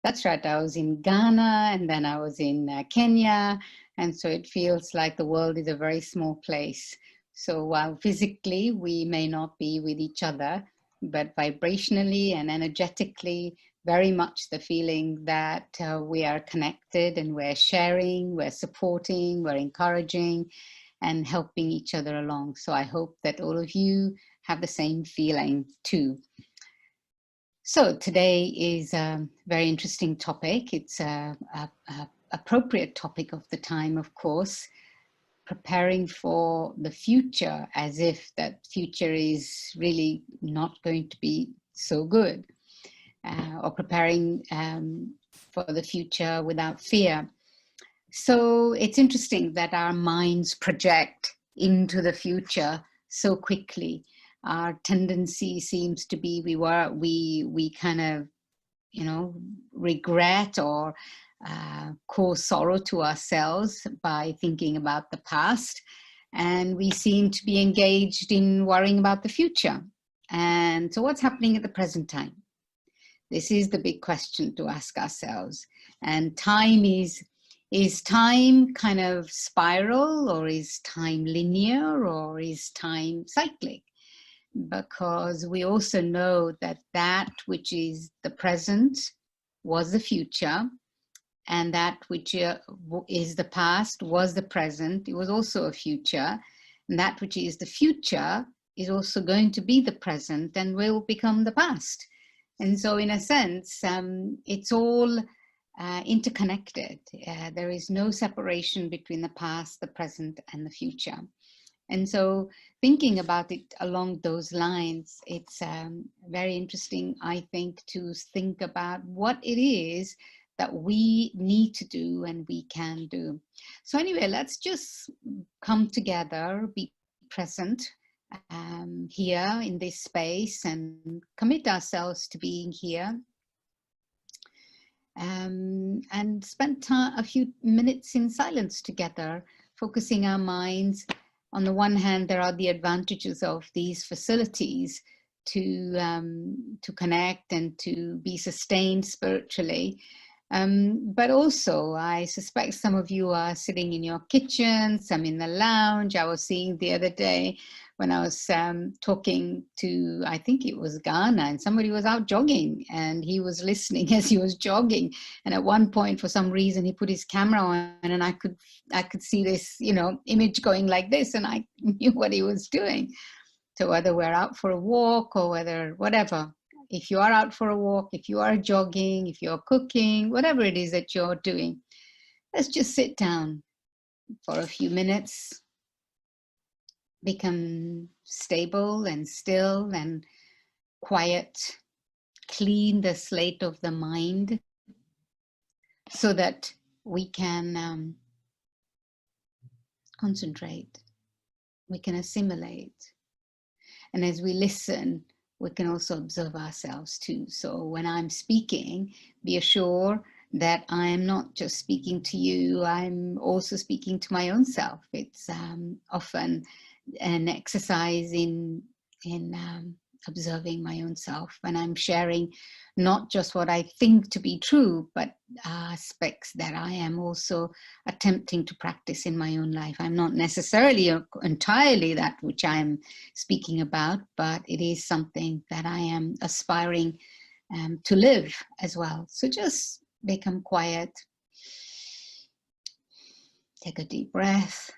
That's right. I was in Ghana and then I was in Kenya. And so it feels like the world is a very small place. So while physically we may not be with each other, but vibrationally and energetically, very much the feeling that we are connected and we're sharing, we're supporting, we're encouraging and helping each other along. So I hope that all of you have the same feeling too. So today is a very interesting topic. It's a appropriate topic of the time, of course, preparing for the future as if that future is really not going to be so good, or preparing for the future without fear. So it's interesting that our minds project into the future so quickly. Our tendency seems to be we kind of, you know, regret or cause sorrow to ourselves by thinking about the past, and we seem to be engaged in worrying about the future. And so what's happening at the present time? This is the big question to ask ourselves. And time is time kind of spiral, or is time linear, or is time cyclic? Because we also know that that which is the present was the future, and that which is the past was the present. It was also a future, and that which is the future is also going to be the present and will become the past. And so in a sense, it's all interconnected. There is no separation between the past, the present, and the future. And so thinking about it along those lines, it's very interesting, I think, to think about what it is that we need to do and we can do. So anyway, let's just come together, be present here in this space, and commit ourselves to being here. And spend a few minutes in silence together, focusing our minds. On the one hand, there are the advantages of these facilities to connect and to be sustained spiritually. But also, I suspect some of you are sitting in your kitchen, some in the lounge. I was seeing the other day when I was talking to, I think it was Ghana, and somebody was out jogging and he was listening as he was jogging. And at one point, for some reason, he put his camera on, and I could see this, you know, image going like this, and I knew what he was doing. So whether we're out for a walk or whether whatever, if you are out for a walk, if you are jogging, if you're cooking, whatever it is that you're doing, let's just sit down for a few minutes, become stable and still and quiet, clean the slate of the mind so that we can concentrate, we can assimilate. And as we listen, we can also observe ourselves too. So when I'm speaking, be assured that I am not just speaking to you, I'm also speaking to my own self. It's often an exercise in observing my own self, and I'm sharing not just what I think to be true, but aspects that I am also attempting to practice in my own life. I'm not necessarily entirely that which I'm speaking about, but it is something that I am aspiring to live as well. So just become quiet, take a deep breath,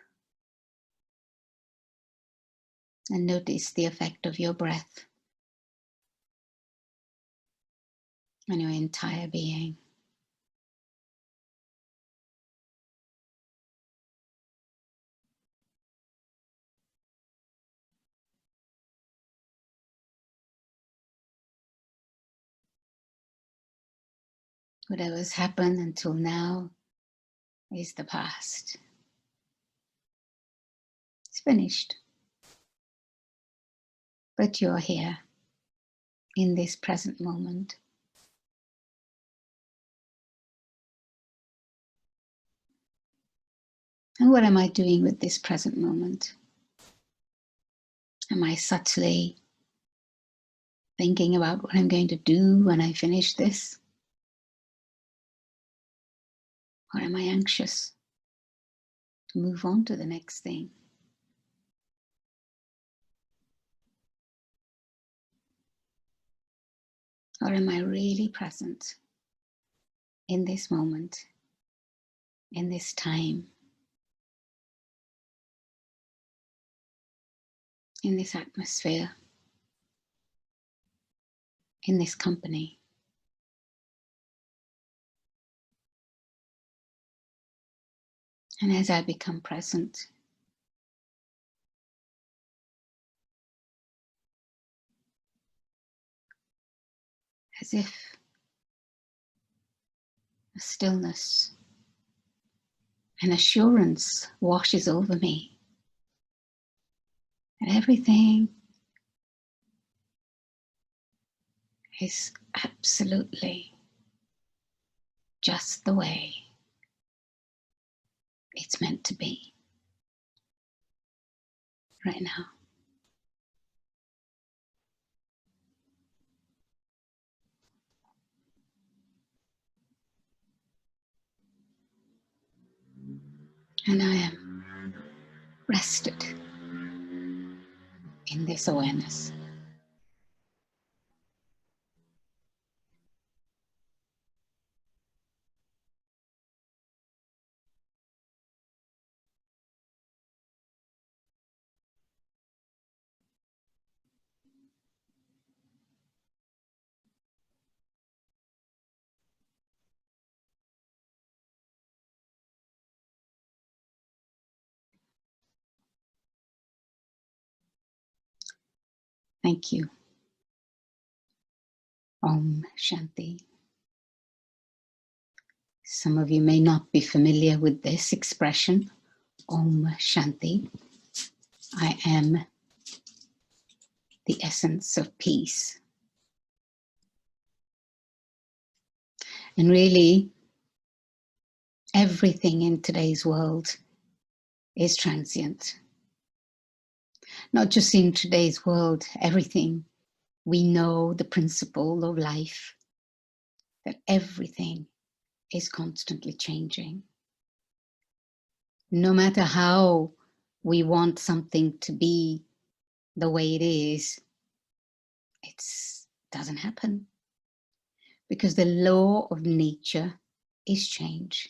and notice the effect of your breath on your entire being. Whatever's happened until now is the past. It's finished. But you're here in this present moment. And what am I doing with this present moment? Am I subtly thinking about what I'm going to do when I finish this? Or am I anxious to move on to the next thing? Or am I really present in this moment, in this time, in this atmosphere, in this company? And as I become present, as if a stillness, an assurance washes over me that everything is absolutely just the way it's meant to be right now. And I am rested in this awareness. Thank you. Om Shanti. Some of you may not be familiar with this expression, Om Shanti. I am the essence of peace. And really, everything in today's world is transient. Not just in today's world, everything. We know the principle of life, that everything is constantly changing. No matter how we want something to be the way it is, it doesn't happen. Because the law of nature is change.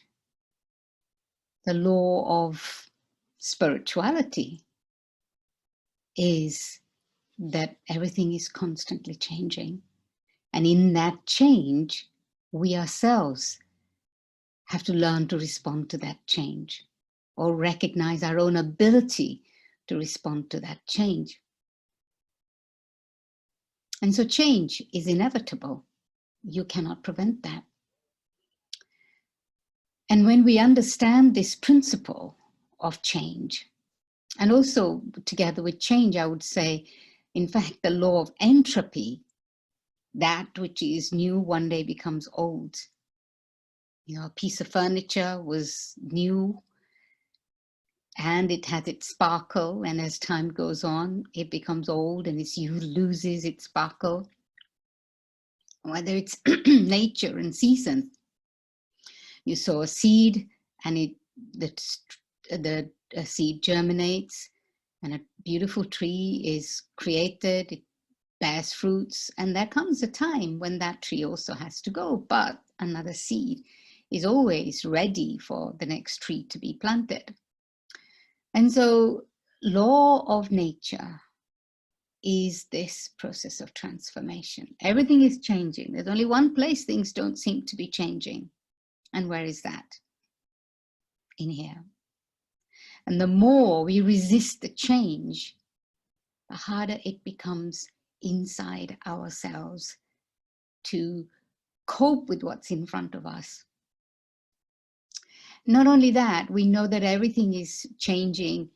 The law of spirituality is that everything is constantly changing. And in that change, we ourselves have to learn to respond to that change, or recognize our own ability to respond to that change. And so change is inevitable. You cannot prevent that. And when we understand this principle of change, and also together with change, I would say, in fact, the law of entropy, that which is new one day becomes old. You know, a piece of furniture was new and it has its sparkle, and as time goes on, it becomes old and it loses its sparkle. Whether it's nature and season, you sow a seed and the seed germinates and a beautiful tree is created, it bears fruits, and there comes a time when that tree also has to go, but another seed is always ready for the next tree to be planted. And so law of nature is this process of transformation. Everything is changing. There's only one place things don't seem to be changing. And where is that? In here. And the more we resist the change, the harder it becomes inside ourselves to cope with what's in front of us. Not only that, we know that everything is changing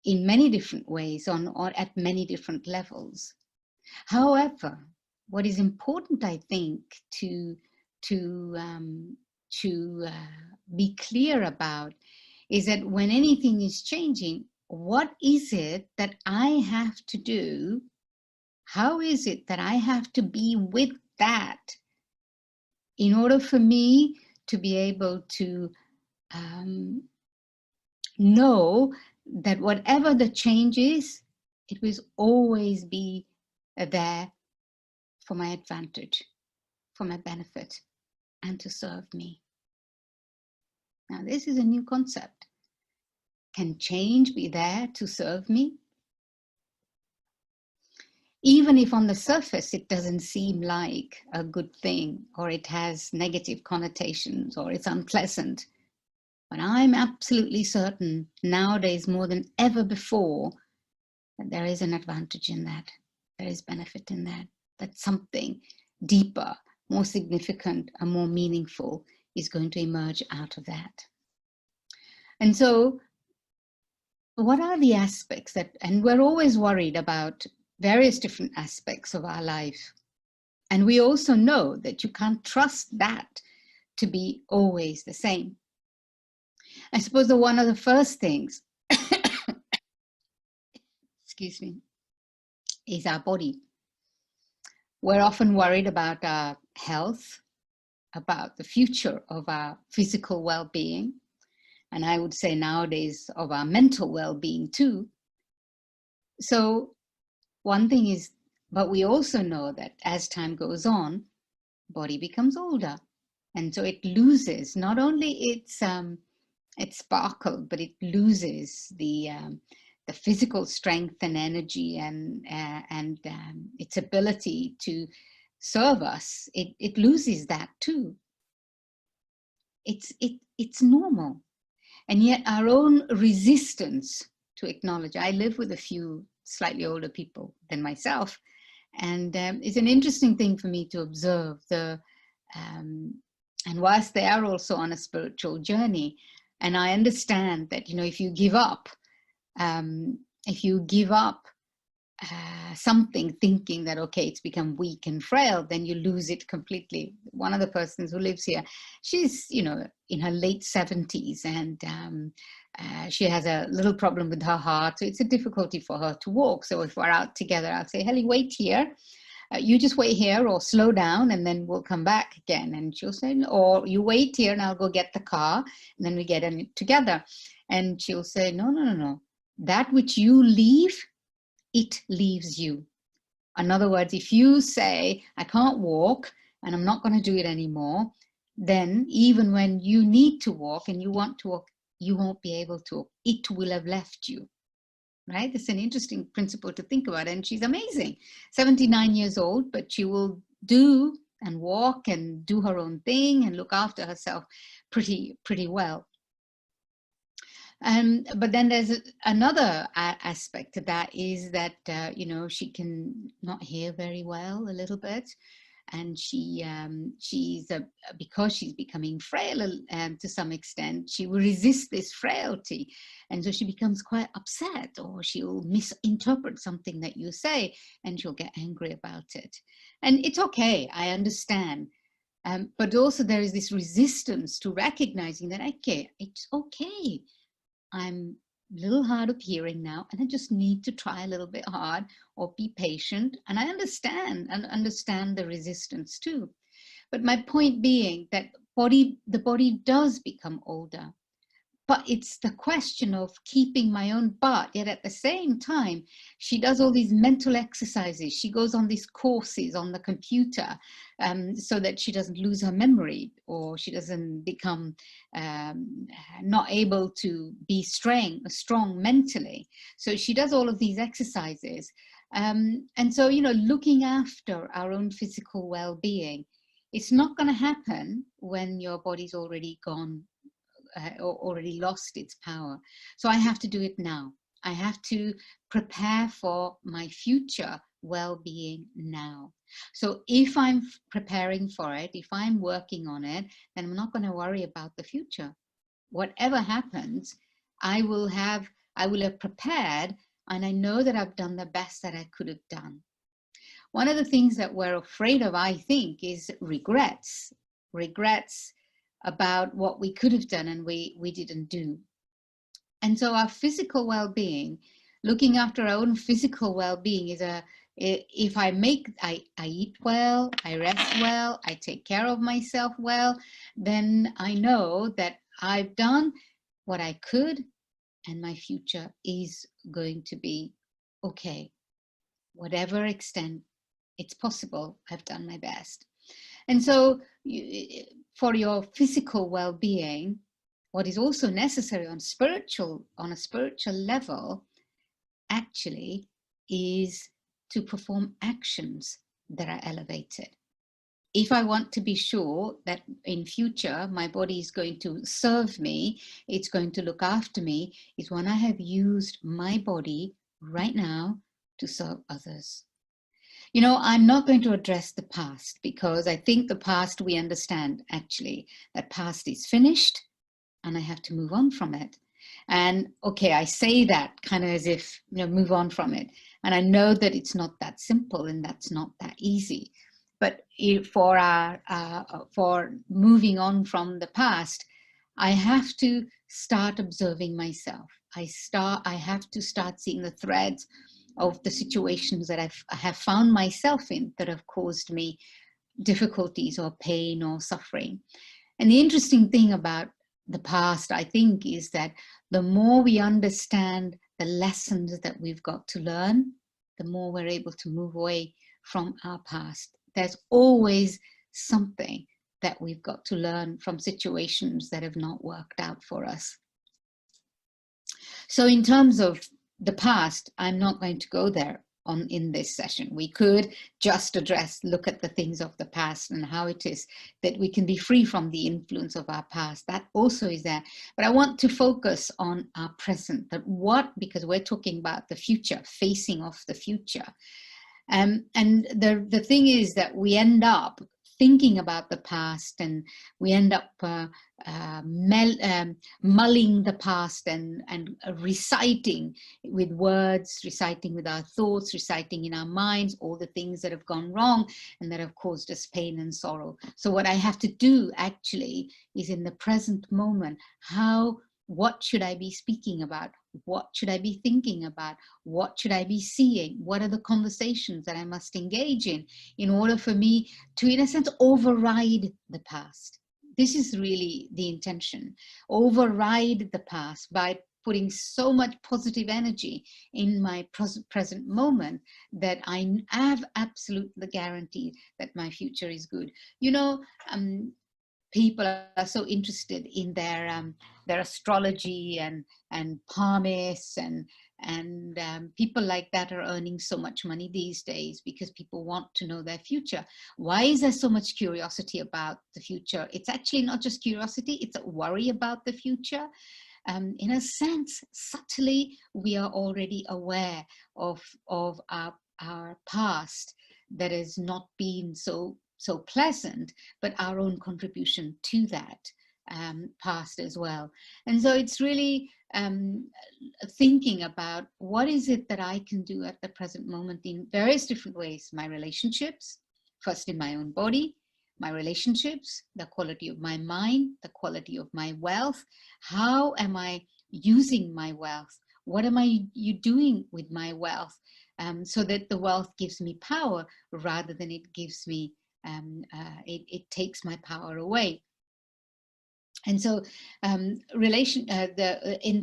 in many different ways or at many different levels. However, what is important, I think, to be clear about is that when anything is changing, what is it that I have to do? How is it that I have to be with that in order for me to be able to know that whatever the change is, it will always be there for my advantage, for my benefit, and to serve me. Now, this is a new concept. Can change be there to serve me? Even if on the surface it doesn't seem like a good thing, or it has negative connotations, or it's unpleasant, but I'm absolutely certain nowadays more than ever before that there is an advantage in that. There is benefit in that. That something deeper, more significant, and more meaningful is going to emerge out of that. And so, what are the aspects that, and we're always worried about various different aspects of our life. And we also know that you can't trust that to be always the same. I suppose that one of the first things, excuse me, is our body. We're often worried about our health, about the future of our physical well-being, and I would say nowadays of our mental well-being too. So one thing is, but we also know that as time goes on, body becomes older, and so it loses not only its sparkle, but it loses the physical strength and energy and its ability to serve us. It loses that too. It's normal, and yet our own resistance to acknowledge. I live with a few slightly older people than myself, and it's an interesting thing for me to observe and whilst they are also on a spiritual journey, and I understand that, you know, if you give up something thinking that, okay, it's become weak and frail, then you lose it completely. One of the persons who lives here, she's, you know, in her late 70s, and she has a little problem with her heart, so it's a difficulty for her to walk. So if we're out together, I'll say, Helly, wait here. You just wait here, or slow down, and then we'll come back again. And she'll say, or you wait here and I'll go get the car, and then we get in it together. And she'll say, no. That which you leave, it leaves you. In other words, if you say, I can't walk and I'm not going to do it anymore, then even when you need to walk and you want to walk, you won't be able to. It will have left you. Right? It's an interesting principle to think about. And she's amazing. 79 years old, but she will do and walk and do her own thing and look after herself pretty well. But then there's another aspect to that, is that, you know, she can not hear very well a little bit. And because she's becoming frail to some extent, she will resist this frailty. And so she becomes quite upset, or she'll misinterpret something that you say, and she'll get angry about it. And it's okay, I understand. But also there is this resistance to recognizing that, okay, it's okay. I'm a little hard of hearing now, and I just need to try a little bit hard, or be patient. And I understand the resistance too. But my point being that the body does become older. But it's the question of keeping my own butt. Yet at the same time, she does all these mental exercises. She goes on these courses on the computer so that she doesn't lose her memory, or she doesn't become not able to be strong mentally. So she does all of these exercises. And so, you know, looking after our own physical well-being, it's not going to happen when your body's already gone, or already lost its power. So I have to do it now. I have to prepare for my future well-being now. So if I'm preparing for it, if I'm working on it, then I'm not going to worry about the future. Whatever happens, I will have prepared, and I know that I've done the best that I could have done. One of the things that we're afraid of, I think, is regrets about what we could have done and we didn't do. And so our physical well-being, looking after our own physical well-being, is if I eat well, I rest well, I take care of myself well, then I know that I've done what I could, and my future is going to be okay. Whatever extent it's possible, I've done my best. And so for your physical well-being, what is also necessary on a spiritual level actually is to perform actions that are elevated. If I want to be sure that in future my body is going to serve me, it's going to look after me, is when I have used my body right now to serve others. You know, I'm not going to address the past, because I think the past, we understand actually that past is finished and I have to move on from it. And okay, I say that kind of as if, you know, move on from it. And I know that it's not that simple and that's not that easy. But for moving on from the past, I have to start observing myself. I have to start seeing the threads of the situations that I have found myself in that have caused me difficulties or pain or suffering. And the interesting thing about the past, I think, is that the more we understand the lessons that we've got to learn, the more we're able to move away from our past. There's always something that we've got to learn from situations that have not worked out for us. So in terms of the past, I'm not going to go there in this session. We could just look at the things of the past and how it is that we can be free from the influence of our past. That also is there. But I want to focus on our present, because we're talking about the future, facing off the future. And the thing is that we end up thinking about the past, and we end up mulling the past and reciting with words, reciting with our thoughts, reciting in our minds all the things that have gone wrong and that have caused us pain and sorrow. So what I have to do actually is, in the present moment, what should I be speaking about? What should I be thinking about? What should I be seeing? What are the conversations that I must engage in order for me to, in a sense, override the past? This is really the intention. Override the past by putting so much positive energy in my present moment that I have absolute guarantee that my future is good. You know, people are so interested in their astrology and palmists and people like that are earning so much money these days because people want to know their future. Why is there so much curiosity about the future? It's actually not just curiosity, it's a worry about the future. In a sense, subtly, we are already aware of our past that has not been so pleasant, but our own contribution to that past as well. And so it's really thinking about what is it that I can do at the present moment in various different ways. My relationships, first in my own body, my relationships, the quality of my mind, the quality of my wealth. How am I using my wealth? What am I doing with my wealth? So that the wealth gives me power rather than it gives me it takes my power away. And so in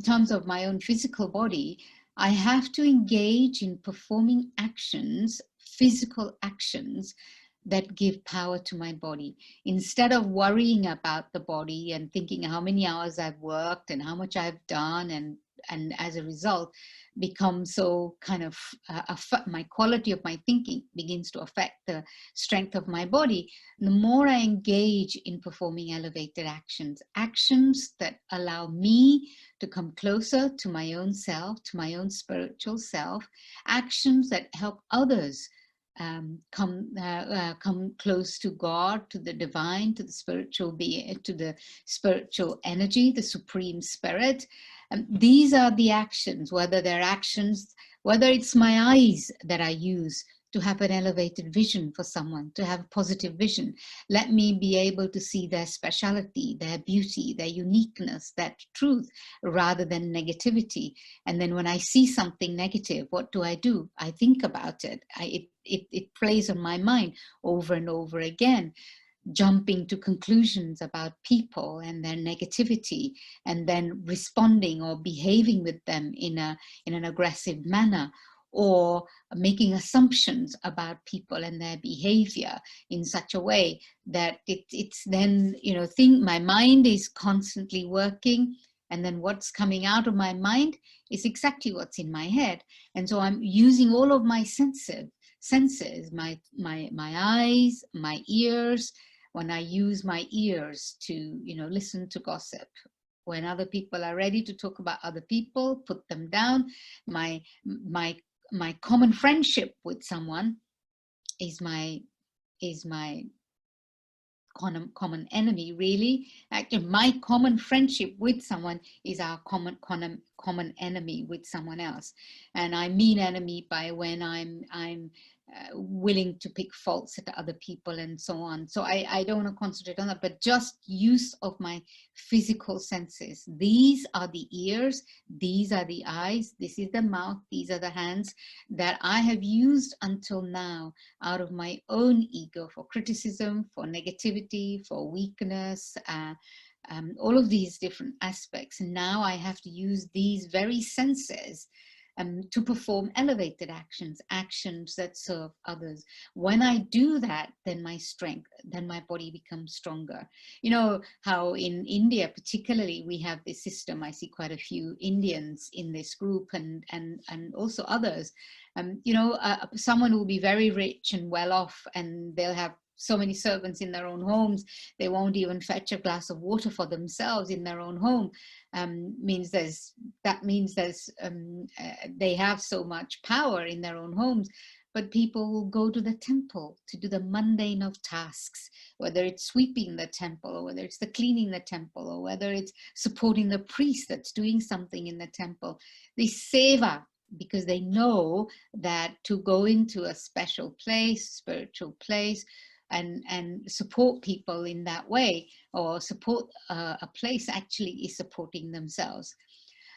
terms of my own physical body, I have to engage in performing actions, physical actions that give power to my body. Instead of worrying about the body and thinking how many hours I've worked and how much I've done, and as a result become so kind of my quality of my thinking begins to affect the strength of my body. The more I engage in performing elevated actions that allow me to come closer to my own self, to my own spiritual self, actions that help others come close to God, to the divine, to the spiritual being, to the spiritual energy, the supreme spirit. These are the actions, whether it's my eyes that I use to have an elevated vision for someone, to have a positive vision. Let me be able to see their speciality, their beauty, their uniqueness, that truth, rather than negativity. And then when I see something negative, what do? I think about it. It plays on my mind over and over again. jumping to conclusions about people and their negativity, and then responding or behaving with them in an aggressive manner, or making assumptions about people and their behavior in such a way that it's then, my mind is constantly working, and then what's coming out of my mind is exactly what's in my head. And so I'm using all of my senses, my eyes, my ears. When I use my ears to, listen to gossip, when other people are ready to talk about other people, put them down. My common friendship with someone is my common enemy, really. Actually, my common friendship with someone is our common enemy with someone else. And I mean enemy by when I'm willing to pick faults at other people and so on. So I don't want to concentrate on that, but just use of my physical senses. These are the ears, these are the eyes, this is the mouth, these are the hands that I have used until now out of my own ego for criticism, for negativity, for weakness, all of these different aspects. Now I have to use these very senses to perform elevated actions that serve others. When I do that, then my body becomes stronger. You know how in India particularly, we have this system. I see quite a few Indians in this group, and also others. Someone will be very rich and well off, and they'll have so many servants in their own homes, they won't even fetch a glass of water for themselves in their own home. They have so much power in their own homes. But people will go to the temple to do the mundane of tasks, whether it's sweeping the temple, or whether it's the cleaning the temple, or whether it's supporting the priest that's doing something in the temple. They seva, because they know that to go into a special place, spiritual place, and support people in that way, or support a place, actually is supporting themselves.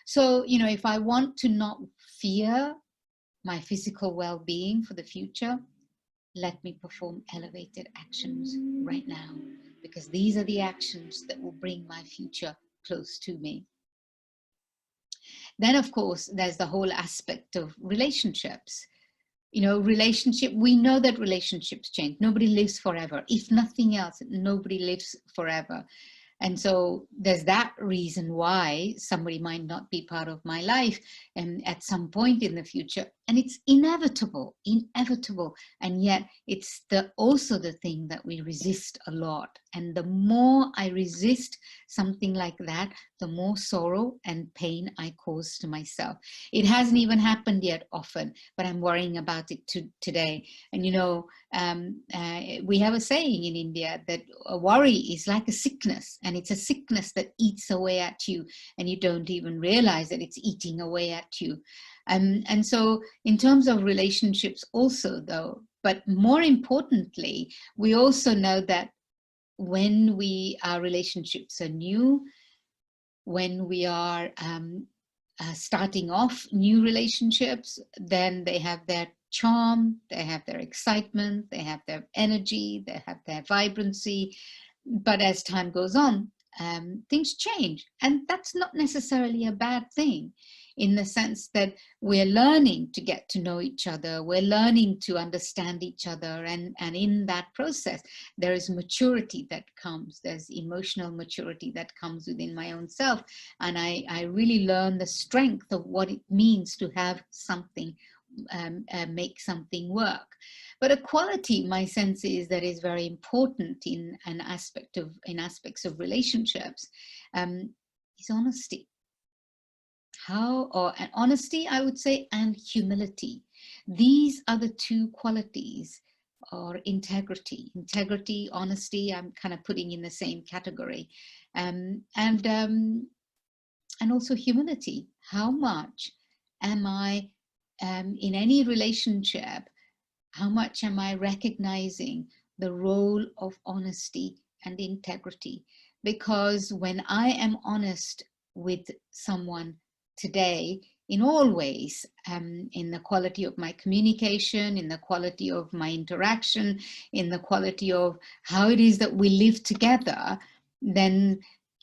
So, if I want to not fear my physical well-being for the future, let me perform elevated actions right now, because these are the actions that will bring my future close to me. Then, of course, there's the whole aspect of relationships. We know that relationships change. Nobody lives forever. If nothing else, nobody lives forever. And so there's that reason why somebody might not be part of my life at some point in the future. And it's inevitable. And yet it's also the thing that we resist a lot. And the more I resist something like that, the more sorrow and pain I cause to myself. It hasn't even happened yet often, but I'm worrying about it today. And we have a saying in India that a worry is like a sickness, and it's a sickness that eats away at you, and you don't even realize that it's eating away at you. And so in terms of relationships also, though, but more importantly, we also know that when our relationships are new, when we are starting off new relationships, then they have their charm, they have their excitement, they have their energy, they have their vibrancy. But as time goes on, things change. And that's not necessarily a bad thing, in the sense that we're learning to get to know each other, we're learning to understand each other, and in that process, there is maturity that comes, there's emotional maturity that comes within my own self, and I really learn the strength of what it means to have something, make something work. But a quality, my sense is, that is very important in aspects of relationships, is honesty. And honesty, I would say, and humility. These are the two qualities, or integrity, honesty, I'm kind of putting in the same category. And also humility. How much am I, in any relationship, how much am I recognizing the role of honesty and integrity? Because when I am honest with someone today, in all ways, in the quality of my communication, in the quality of my interaction, in the quality of how it is that we live together, then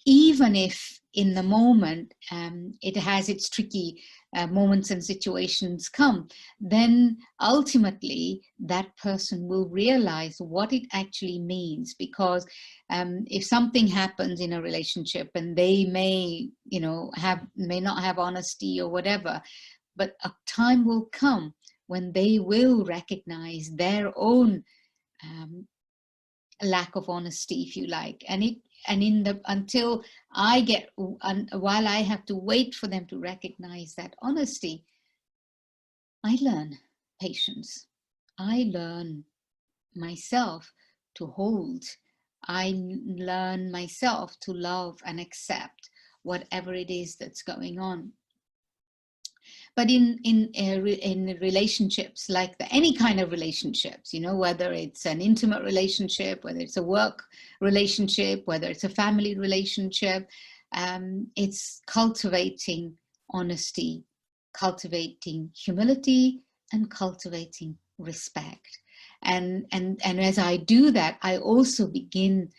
even if in the moment it has its tricky moments and situations come, then ultimately that person will realize what it actually means. Because if something happens in a relationship and they may, may not have honesty or whatever, but a time will come when they will recognize their own lack of honesty, if you like, until I get, while I have to wait for them to recognize that honesty, I learn patience. I learn myself to hold. I learn myself to love and accept whatever it is that's going on. But in relationships, like any kind of relationships, whether it's an intimate relationship, whether it's a work relationship, whether it's a family relationship, it's cultivating honesty, cultivating humility, and cultivating respect. And as I do that, I also begin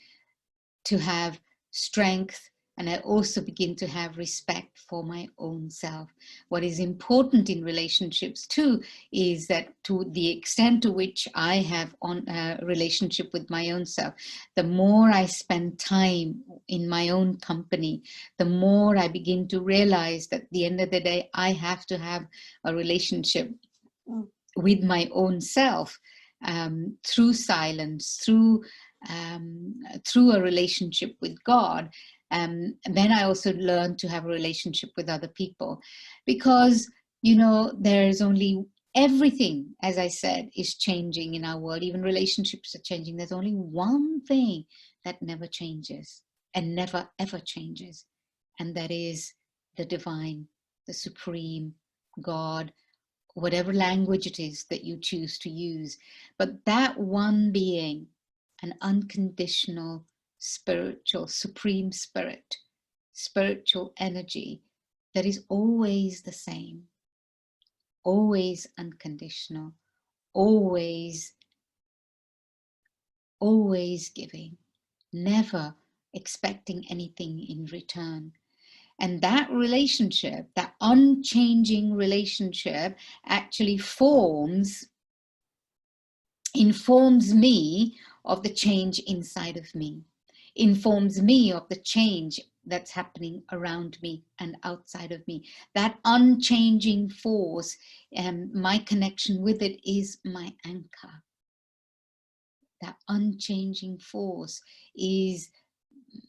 to have strength, and I also begin to have respect for my own self. What is important in relationships too is that, to the extent to which I have a relationship with my own self, the more I spend time in my own company, the more I begin to realize that at the end of the day, I have to have a relationship with my own self, through silence, through a relationship with God. Then I also learned to have a relationship with other people, because there's only, everything, as I said, is changing in our world. Even relationships are changing. There's only one thing that never changes and never ever changes, and that is the divine, the supreme God, whatever language it is that you choose to use. But that one being, an unconditional, spiritual, supreme spirit, spiritual energy that is always the same, always unconditional, always giving, never expecting anything in return. And that relationship, that unchanging relationship, actually informs me of the change inside of me, informs me of the change that's happening around me and outside of me. That unchanging force, and my connection with it, is my anchor. That unchanging force is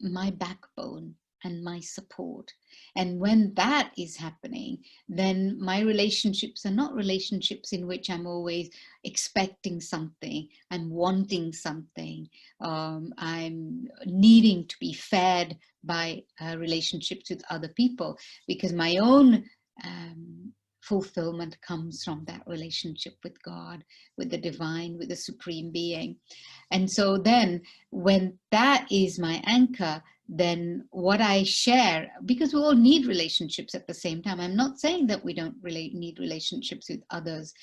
my backbone and my support. And when that is happening, then my relationships are not relationships in which I'm always expecting something, I'm wanting something, I'm needing to be fed by relationships with other people, because my own fulfillment comes from that relationship with God, with the divine, with the supreme being. And so then, when that is my anchor, then what I share, because we all need relationships at the same time. I'm not saying that we don't really need relationships with others,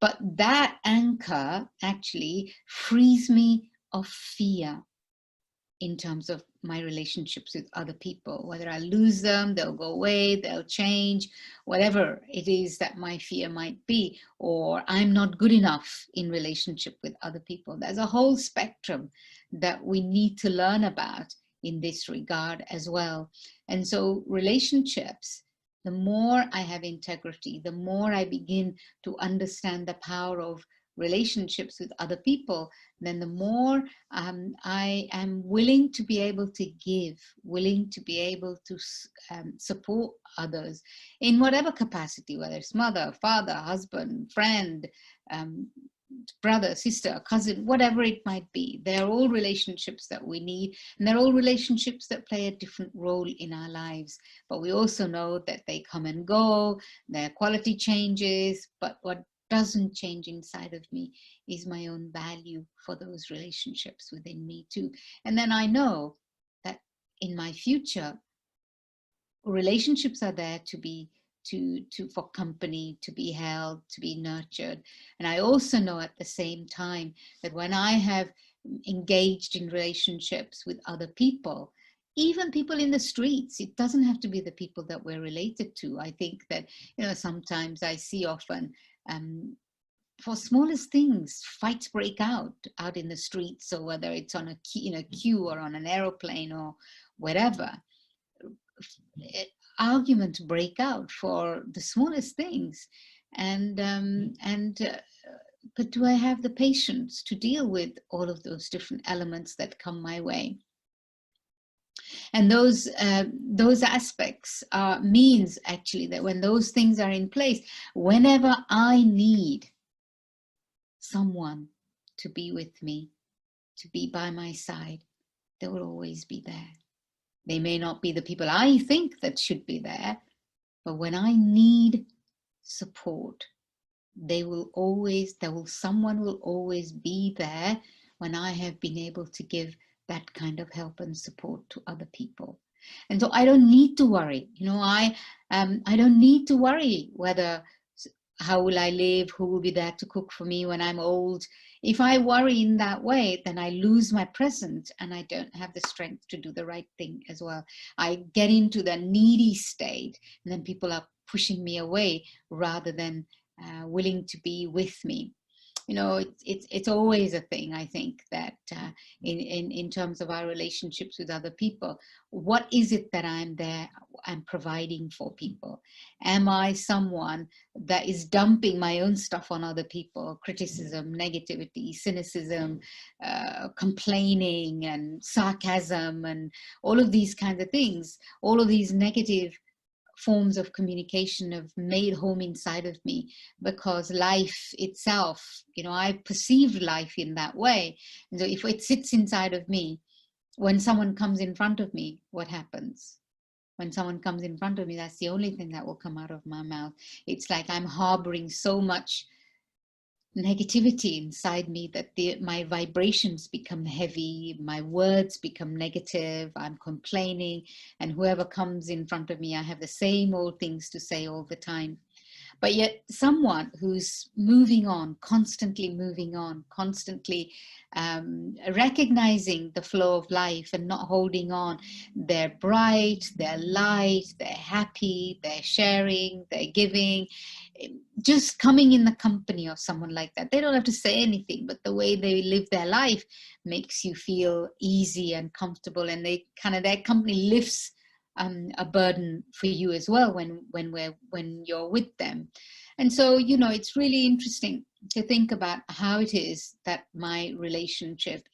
but that anchor actually frees me of fear in terms of my relationships with other people. Whether I lose them, they'll go away, they'll change, whatever it is that my fear might be, or I'm not good enough in relationship with other people. There's a whole spectrum that we need to learn about in this regard as well. And so relationships, the more I have integrity, the more I begin to understand the power of relationships with other people, then the more I am willing to be able to give, willing to be able to support others in whatever capacity, whether it's mother, father, husband, friend, brother, sister, cousin, whatever it might be. They're all relationships that we need, and they're all relationships that play a different role in our lives. But we also know that they come and go, their quality changes, but what doesn't change inside of me is my own value for those relationships within me too. And then I know that in my future, relationships are there to for company, to be held, to be nurtured. And I also know at the same time that when I have engaged in relationships with other people, even people in the streets, it doesn't have to be the people that we're related to. I think that, sometimes I see often, for smallest things, fights break out in the streets. So whether it's on a queue or on an aeroplane or whatever, arguments break out for the smallest things. But do I have the patience to deal with all of those different elements that come my way? And those aspects means actually that when those things are in place, whenever I need someone to be with me, to be by my side, they will always be there. They may not be the people I think that should be there, but when I need support, someone will always be there when I have been able to give that kind of help and support to other people. And so I don't need to worry. I don't need to worry whether how will I live, who will be there to cook for me when I'm old. If I worry in that way, then I lose my present and I don't have the strength to do the right thing as well. I get into the needy state, and then people are pushing me away rather than willing to be with me. It's always a thing, I think, that in terms of our relationships with other people, what is it that I'm providing for people? Am I someone that is dumping my own stuff on other people? Criticism, negativity, cynicism, complaining and sarcasm and all of these kinds of things, all of these negative forms of communication have made home inside of me, because life itself, I perceived life in that way. And so if it sits inside of me, when someone comes in front of me, what happens? When someone comes in front of me, that's the only thing that will come out of my mouth. It's like I'm harboring so much negativity inside me that my vibrations become heavy, my words become negative, I'm complaining, and whoever comes in front of me, I have the same old things to say all the time. But yet someone who's moving on, constantly recognizing the flow of life and not holding on, they're bright, they're light, they're happy, they're sharing, they're giving. Just coming in the company of someone like that, they don't have to say anything, but the way they live their life makes you feel easy and comfortable, and their company lifts a burden for you as well when you're with them. And so it's really interesting to think about how it is that my relationships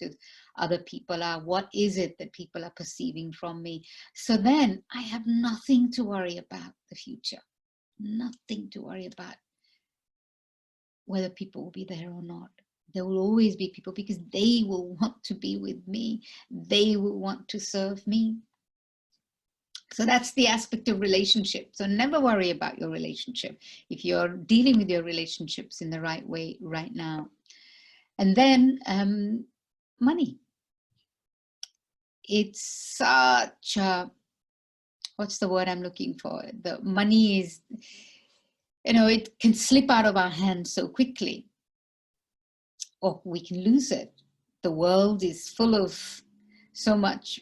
with other people are. What is it that people are perceiving from me? So then I have nothing to worry about the future, nothing to worry about whether people will be there or not. There will always be people, because they will want to be with me. They will want to serve me. So that's the aspect of relationship. So never worry about your relationship if you're dealing with your relationships in the right way right now. And then money. It's such a, what's the word I'm looking for? The money is, it can slip out of our hands so quickly, or we can lose it. The world is full of so much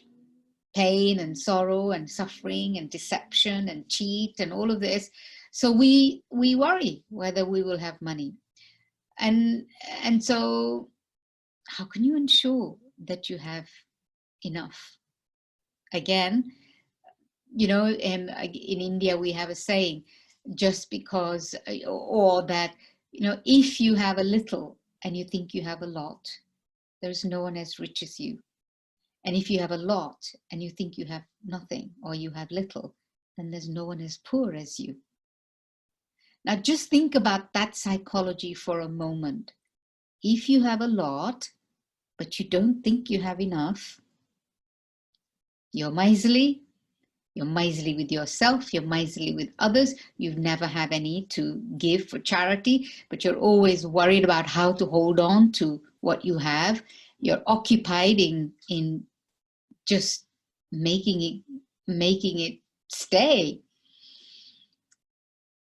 pain and sorrow and suffering and deception and cheat and all of this. So we worry whether we will have money. And so how can you ensure that you have enough? Again, in India we have a saying, just because, or that, if you have a little and you think you have a lot, there's no one as rich as you. And if you have a lot and you think you have nothing or you have little, then there's no one as poor as you. Now just think about that psychology for a moment. If you have a lot, but you don't think you have enough, you're miserly. You're miserly with yourself, you're miserly with others, you've never had any to give for charity, but you're always worried about how to hold on to what you have. You're occupied in just making it stay,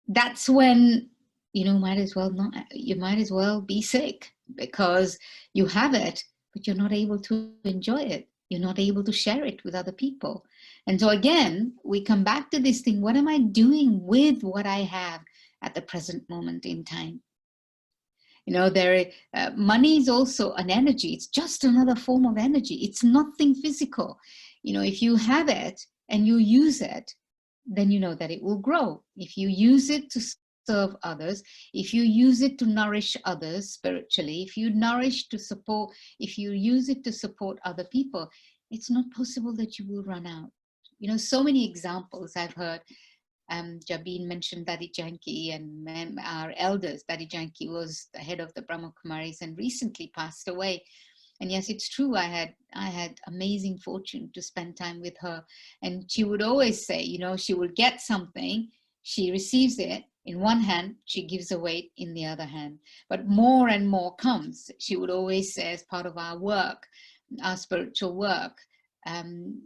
that's when, you know, might as well not, you might as well be sick, because you have it, but you're not able to enjoy it. You're not able to share it with other people. And so again, we come back to this thing, what am I doing with what I have at the present moment in time? You know, money is also an energy. It's just another form of energy. It's nothing physical. You know, if you have it and you use it, then you know that it will grow. If you use it to serve others, if you use it to nourish others spiritually, if you use it to support other people, it's not possible that you will run out. You know, so many examples I've heard. Jabin mentioned Dadi Janki, and our elders. Dadi Janki was the head of the Brahma Kumaris and recently passed away. And yes, it's true, I had amazing fortune to spend time with her. And she would always say, you know, she would get something, she receives it in one hand, she gives away in the other hand. But more and more comes. She would always say, as part of our work, our spiritual work,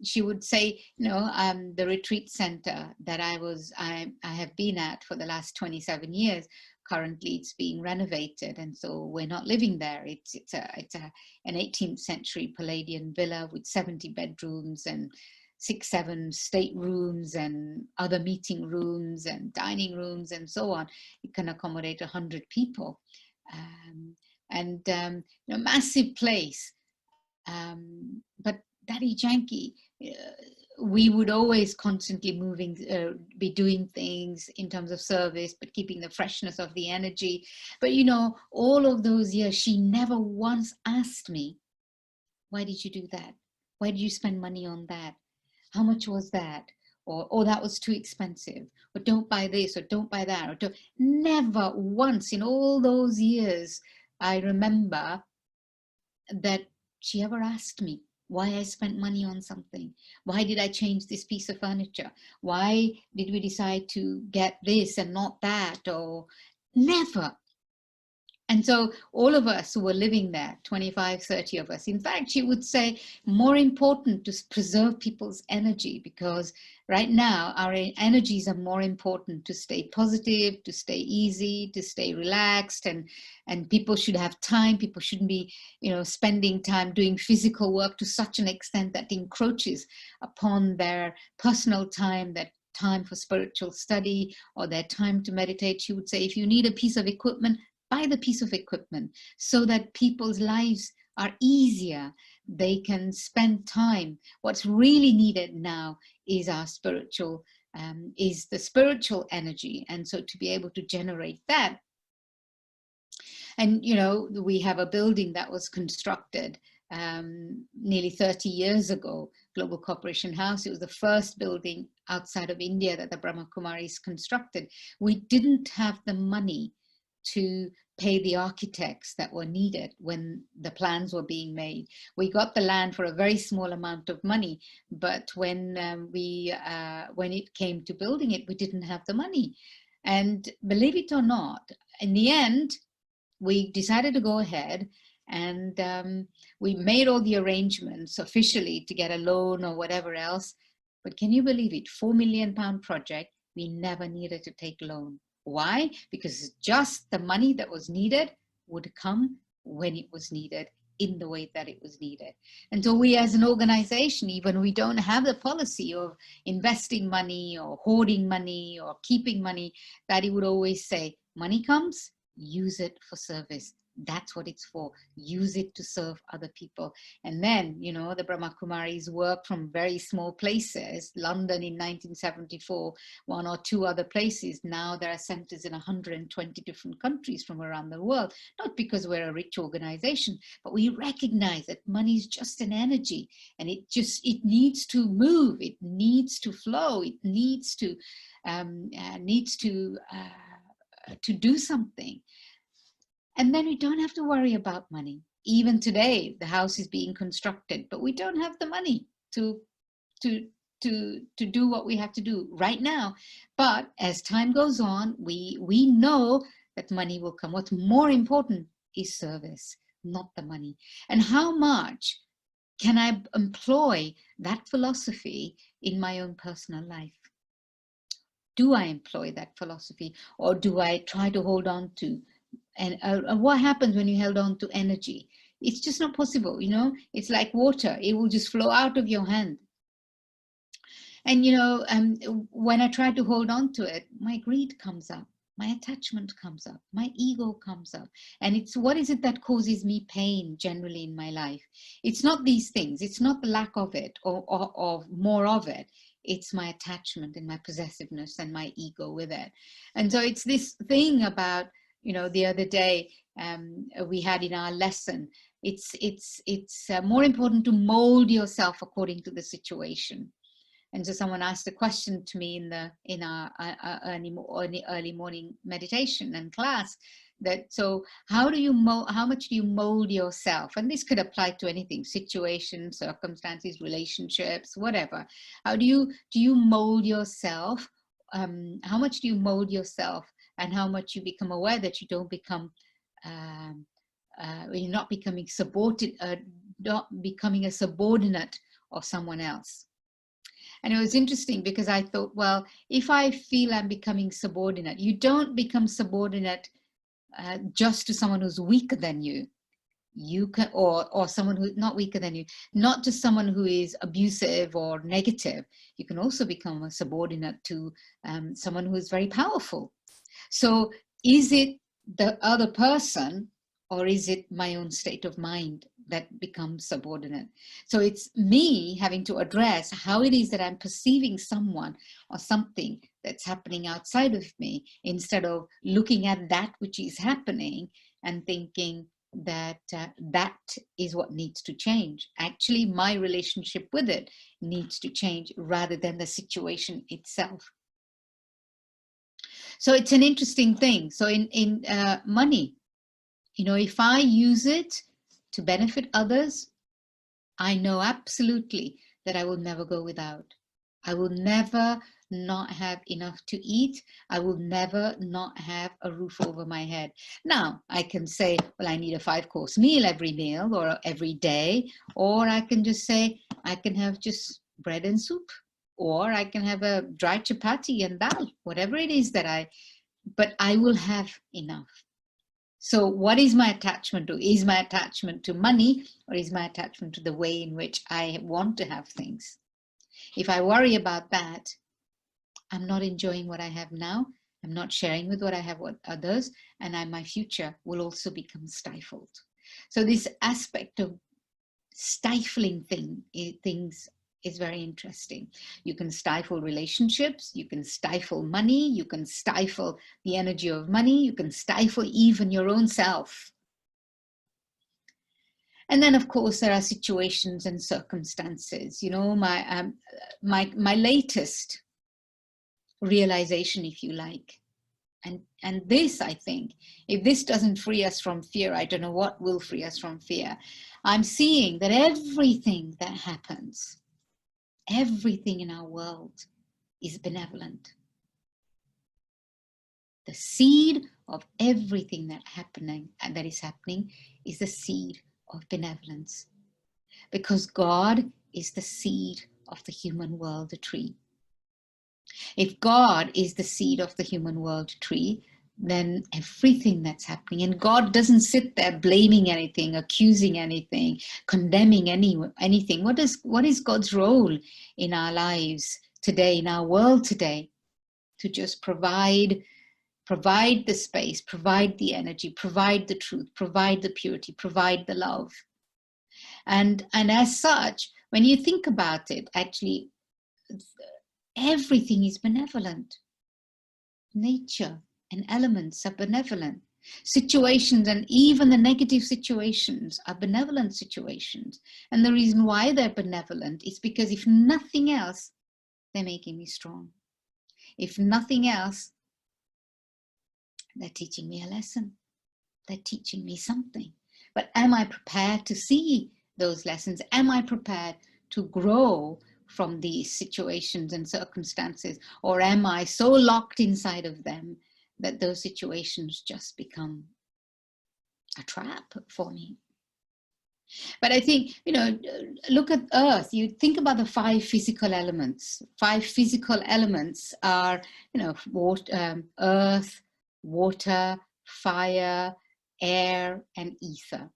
she would say, you know, the retreat center that I have been at for the last 27 years, currently it's being renovated, and so we're not living there. It's an 18th century Palladian villa with 70 bedrooms and 6-7 staterooms and other meeting rooms and dining rooms and so on. It can accommodate 100 people, you know, massive place. But Daddy Janki, we would always constantly be doing things in terms of service, but keeping the freshness of the energy. But you know, all of those years, she never once asked me, why did you do that? Why did you spend money on that? How much was that? Or, oh, that was too expensive. Or don't buy this, or don't buy that. Or don't. Never once in all those years, I remember that she ever asked me why I spent money on something. Why did I change this piece of furniture? Why did we decide to get this and not that? Or never. And so all of us who were living there, 25, 30 of us, in fact, she would say, more important to preserve people's energy, because right now our energies are more important to stay positive, to stay easy, to stay relaxed, and people should have time. People shouldn't be, you know, spending time doing physical work to such an extent that encroaches upon their personal time, that time for spiritual study or their time to meditate. She would say, if you need a piece of equipment, buy the piece of equipment so that people's lives are easier. They can spend time. What's really needed now is our spiritual, is the spiritual energy. And so to be able to generate that. And, you know, we have a building that was constructed nearly 30 years ago, Global Corporation House. It was the first building outside of India that the Brahma Kumaris constructed. We didn't have the money to pay the architects that were needed when the plans were being made. We got the land for a very small amount of money, but when it came to building it, we didn't have the money. And believe it or not, in the end, we decided to go ahead, and we made all the arrangements officially to get a loan or whatever else. But can you believe it? £4 million project, we never needed to take loan. Why? Because just the money that was needed would come when it was needed, in the way that it was needed. And so we as an organization, even we don't have the policy of investing money or hoarding money or keeping money, that he would always say, money comes, use it for service. That's what it's for. Use it to serve other people. And then, you know, the Brahma Kumaris work from very small places. London in 1974, one or two other places. Now there are centers in 120 different countries from around the world. Not because we're a rich organization, but we recognize that money is just an energy, and it needs to move. It needs to flow. It needs to do something. And then we don't have to worry about money. Even today, the house is being constructed, but we don't have the money to do what we have to do right now. But as time goes on, we know that money will come. What's more important is service, not the money. And how much can I employ that philosophy in my own personal life? Do I employ that philosophy, or do I try to hold on to? And what happens when you hold on to energy? It's just not possible, you know. It's like water; it will just flow out of your hand. And you know, when I try to hold on to it, my greed comes up, my attachment comes up, my ego comes up. And it's, what is it that causes me pain generally in my life? It's not these things, it's not the lack of it, or more of it. It's my attachment and my possessiveness and my ego with it. And so it's this thing about, you know, the other day we had in our lesson, it's more important to mold yourself according to the situation. And so someone asked a question to me in our early morning meditation and class, that, so how much do you mold yourself? And this could apply to anything: situations, circumstances, relationships, whatever. How do you mold yourself? How much do you mold yourself, and how much you become aware that you don't become you're not becoming not becoming a subordinate of someone else. And it was interesting because I thought, well, if I feel I'm becoming subordinate, you don't become subordinate just to someone who's weaker than you. You can, or someone who's not weaker than you, not just someone who is abusive or negative. You can also become a subordinate to someone who is very powerful. So is it the other person, or is it my own state of mind that becomes subordinate? So it's me having to address how it is that I'm perceiving someone or something that's happening outside of me, instead of looking at that which is happening and thinking that that is what needs to change. Actually, my relationship with it needs to change rather than the situation itself. So it's an interesting thing. So in money, you know, if I use it to benefit others, I know absolutely that I will never go without. I will never not have enough to eat. I will never not have a roof over my head. Now, I can say, well, I need a 5-course meal every meal or every day, or I can just say, I can have just bread and soup, or I can have a dry chapati and dal, whatever it is but I will have enough. So what is my attachment to? Is my attachment to money, or is my attachment to the way in which I want to have things? If I worry about that, I'm not enjoying what I have now. I'm not sharing with what I have with others, and my future will also become stifled. So this aspect of stifling things is very interesting. You can stifle relationships, you can stifle money, you can stifle the energy of money, you can stifle even your own self. And then, of course, there are situations and circumstances. You know, my latest realization, if you like, and this, I think, if this doesn't free us from fear, I don't know what will free us from fear. I'm seeing that everything that happens, everything in our world is benevolent. The seed of everything that is happening is the seed of benevolence, because God is the seed of the human world tree. If God is the seed of the human world tree, then everything that's happening, and God doesn't sit there blaming anything, accusing anything, condemning anything. What is God's role in our lives today, in our world today? To just provide the space, provide the energy, provide the truth, provide the purity, provide the love. And as such, when you think about it, actually, everything is benevolent. Nature and elements are benevolent. Situations, and even the negative situations, are benevolent situations. And the reason why they're benevolent is because, if nothing else, they're making me strong. If nothing else, they're teaching me a lesson. They're teaching me something. But am I prepared to see those lessons? Am I prepared to grow from these situations and circumstances? Or am I so locked inside of them that those situations just become a trap for me? But I think, look at Earth. You think about the five physical elements. Five physical elements are, earth, water, fire, air, and ether.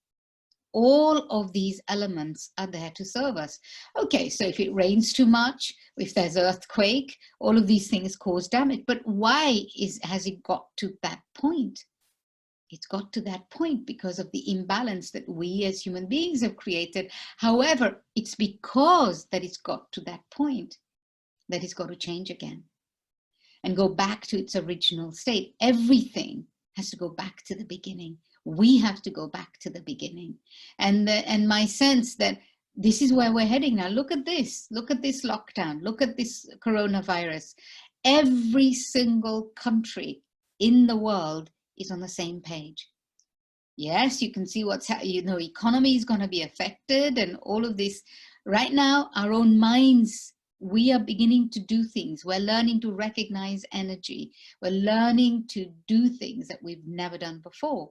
All of these elements are there to serve us. Okay, so if it rains too much, if there's earthquake, all of these things cause damage. But why has it got to that point? It's got to that point because of the imbalance that we as human beings have created. However, it's because that it's got to that point that it's got to change again and go back to its original state. Everything has to go back to the beginning. We have to go back to the beginning. And my sense that this is where we're heading now. Look at this lockdown. Look at this coronavirus. Every single country in the world is on the same page. Yes, you can see what's economy is going to be affected and all of this. Right now, our own minds, we are beginning to do things. We're learning to recognize energy. We're learning to do things that we've never done before.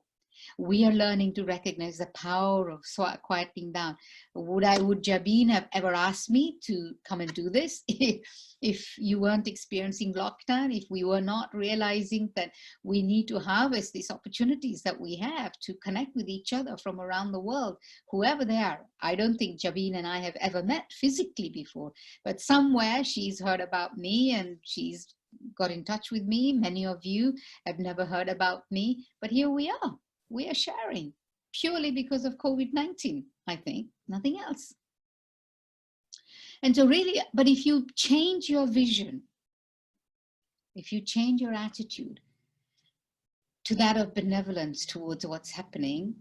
We are learning to recognize the power of quieting down. Would Jabin have ever asked me to come and do this if you weren't experiencing lockdown, if we were not realizing that we need to harvest these opportunities that we have to connect with each other from around the world, whoever they are. I don't think Jabin and I have ever met physically before, but somewhere she's heard about me and she's got in touch with me. Many of you have never heard about me, but here we are. We are sharing purely because of COVID-19, I think, nothing else. And so really, but if you change your vision, if you change your attitude to that of benevolence towards what's happening,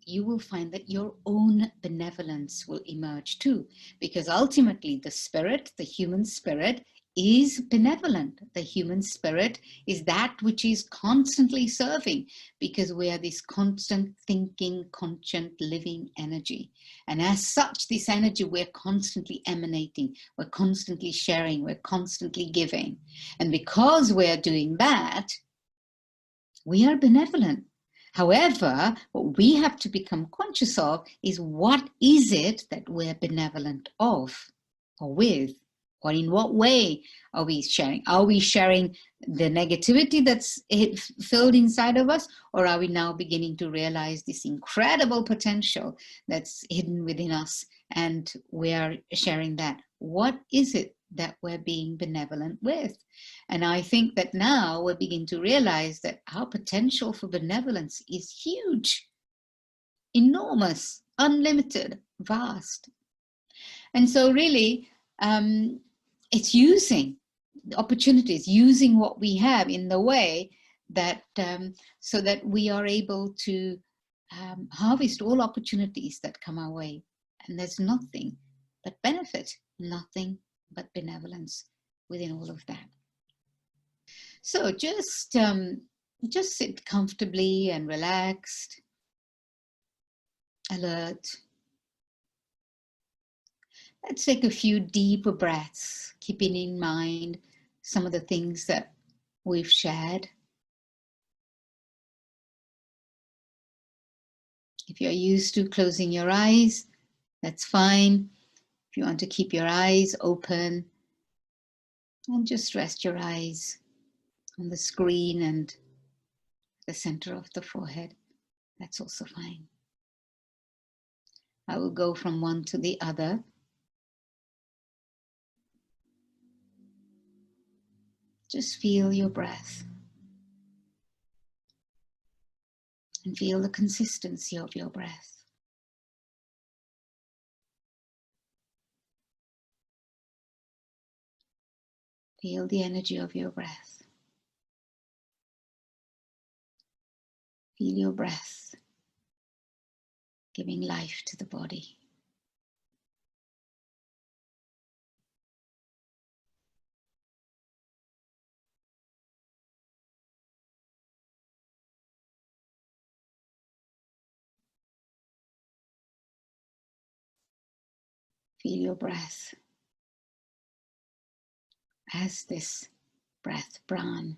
you will find that your own benevolence will emerge too, because ultimately the spirit, the human spirit, is benevolent. The human spirit is that which is constantly serving, because we are this constant thinking, constant living energy. And as such, this energy we're constantly emanating, we're constantly sharing, we're constantly giving. And because we're doing that, we are benevolent. However, what we have to become conscious of is what is it that we're benevolent of or with? Or in what way are we sharing? Are we sharing the negativity that's filled inside of us? Or are we now beginning to realize this incredible potential that's hidden within us and we are sharing that? What is it that we're being benevolent with? And I think that now we begin to realize that our potential for benevolence is huge, enormous, unlimited, vast. And so really, it's using the opportunities, using what we have in the way that so that we are able to harvest all opportunities that come our way. And there's nothing but benefit, nothing but benevolence within all of that. So just sit comfortably and relaxed, alert. Let's take a few deeper breaths, keeping in mind some of the things that we've shared. If you're used to closing your eyes, that's fine. If you want to keep your eyes open, and just rest your eyes on the screen and the center of the forehead, that's also fine. I will go from one to the other. Just feel your breath and feel the consistency of your breath. Feel the energy of your breath. Feel your breath giving life to the body. Feel your breath as this breath, Pran,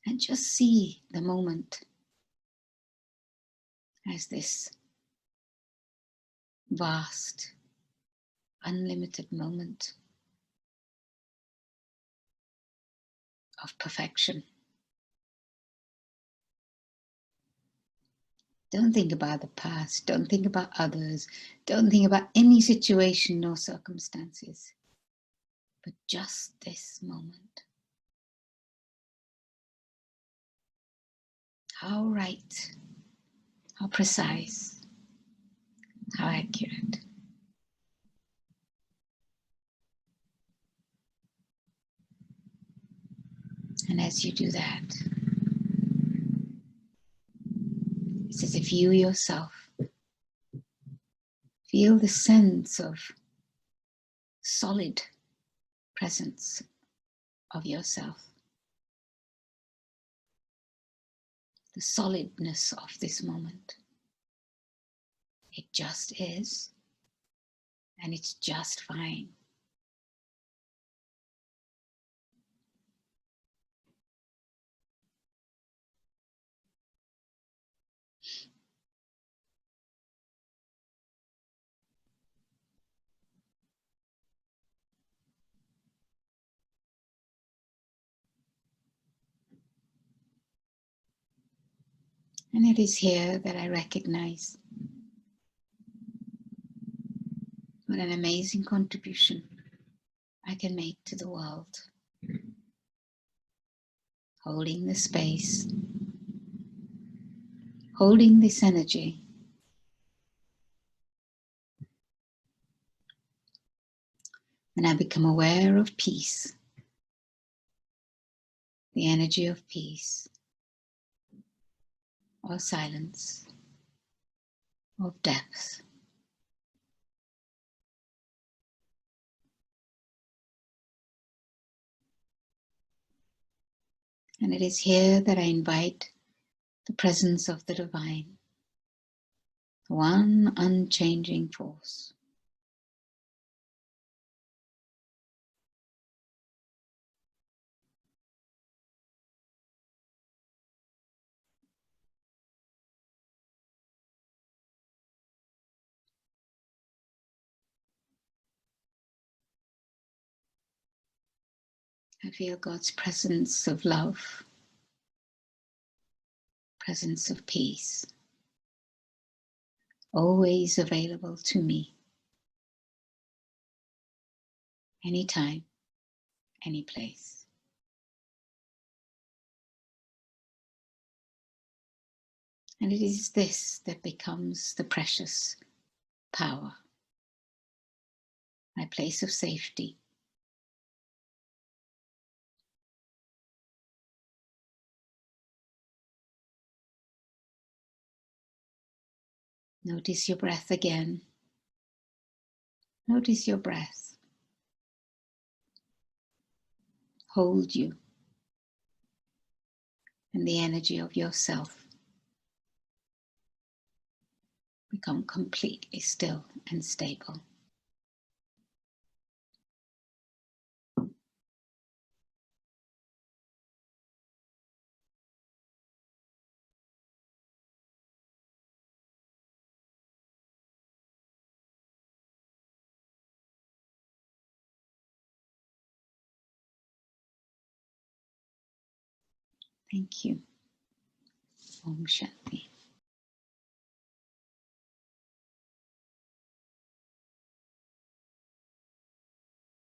And just see the moment as this vast, unlimited moment of perfection. Don't think about the past. Don't think about others. Don't think about any situation or circumstances, but just this moment. How right, how precise, how accurate. And as you do that, it's as if you yourself feel the sense of solid presence of yourself, the solidness of this moment. It just is, and it's just fine. And it is here that I recognize what an amazing contribution I can make to the world. Holding the space, holding this energy, and I become aware of peace, the energy of peace, or silence, of depth. And it is here that I invite the presence of the divine, the one unchanging force. I feel God's presence of love, presence of peace, always available to me, anytime, any place. And it is this that becomes the precious power, my place of safety. Notice your breath again. Notice your breath. Hold you and the energy of yourself. Become completely still and stable. Thank you. Om Shanti.